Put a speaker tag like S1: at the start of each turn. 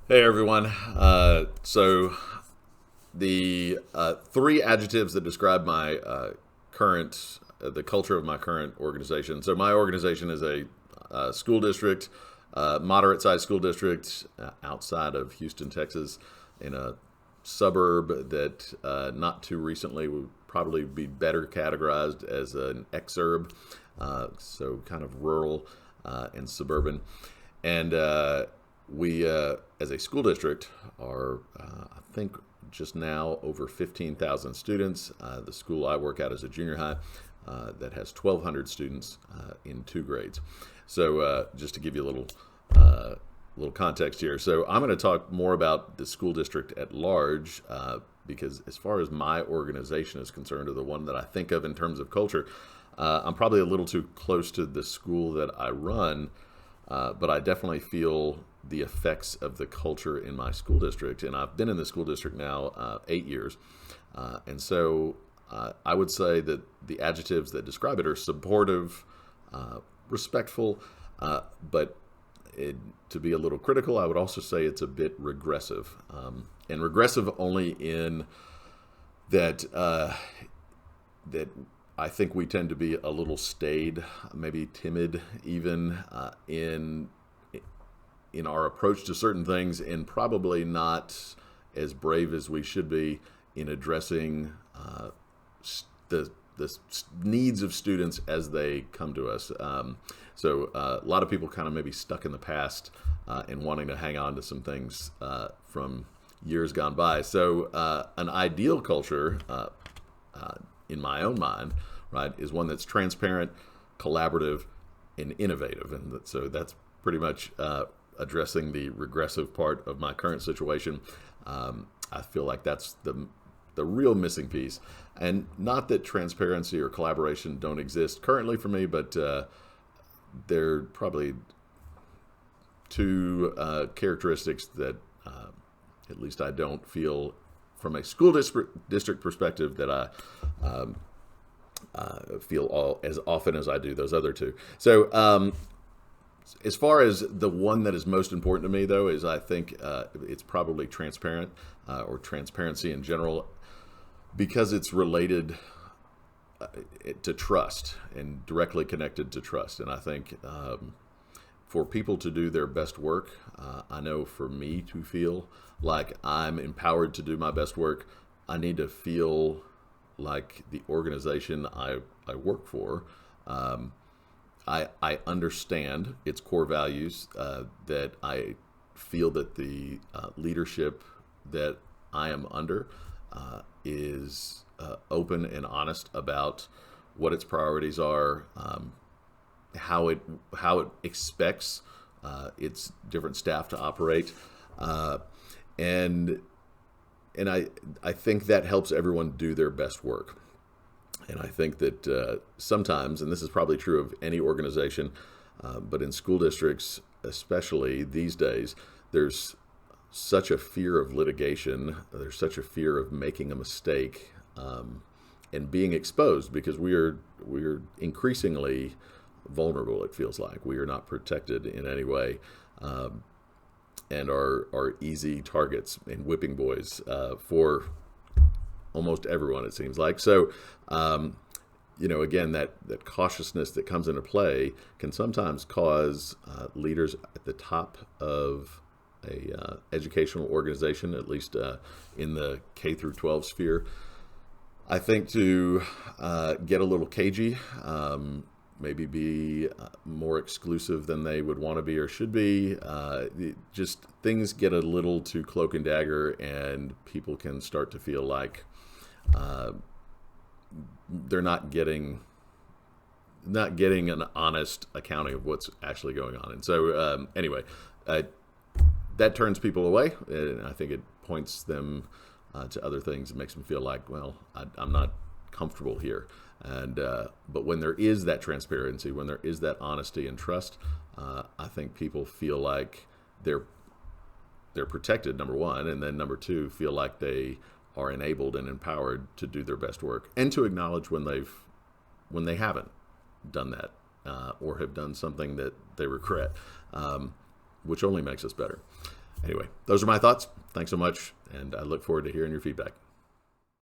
S1: Hey everyone. So the three adjectives that describe my the culture of my current organization. So my organization is a school district, moderate-sized school district outside of Houston, Texas, in a suburb that not too recently would probably be better categorized as an exurb, so kind of rural and suburban. And we, as a school district, are, I think, just now over 15,000 students. The school I work at is a junior high that has 1,200 students in two grades. So, just to give you a little context here. So, I'm going to talk more about the school district at large because, as far as my organization is concerned, or the one that I think of in terms of culture, I'm probably a little too close to the school that I run, but I definitely feel the effects of the culture in my school district. And I've been in the school district now 8 years. I would say that the adjectives that describe it are supportive, respectful, but to be a little critical, I would also say it's a bit regressive. And regressive only in that I think we tend to be a little staid, maybe timid, even in our approach to certain things, and probably not as brave as we should be in addressing the needs of students as they come to us. A lot of people kind of maybe stuck in the past and wanting to hang on to some things from years gone by. So an ideal culture, in my own mind, right, is one that's transparent, collaborative, and innovative. And so that's pretty much addressing the regressive part of my current situation. I feel like that's the real missing piece. And not that transparency or collaboration don't exist currently for me, but they're probably two characteristics that at least I don't feel from a school district perspective that I feel all as often as I do those other two. So as far as the one that is most important to me, though, is I think it's probably transparent or transparency in general, because it's related to trust and directly connected to trust. And I think for people to do their best work, I know for me to feel like I'm empowered to do my best work, I need to feel like the organization I work for, I understand its core values, that I feel that the leadership that I am under is open and honest about what its priorities are, how it expects its different staff to operate, and I think that helps everyone do their best work. And I think that sometimes, and this is probably true of any organization, but in school districts, especially these days, there's such a fear of litigation. There's such a fear of making a mistake and being exposed, because we are increasingly vulnerable. It feels like we are not protected in any way, and are easy targets and whipping boys for almost everyone, it seems like. So, again, that cautiousness that comes into play can sometimes cause leaders at the top of a educational organization, at least in the K through 12 sphere, I think, to get a little cagey, maybe be more exclusive than they would want to be or should be. Just things get a little too cloak and dagger, and people can start to feel like they're not getting an honest accounting of what's actually going on. And so, anyway, that turns people away, and I think it points them to other things. It makes them feel like, well, I'm not comfortable here. And but when there is that transparency, when there is that honesty and trust, I think people feel like they're protected, number one, and then number two, feel like they are enabled and empowered to do their best work, and to acknowledge when they haven't done that, or have done something that they regret, which only makes us better. Anyway, those are my thoughts. Thanks so much, and I look forward to hearing your feedback.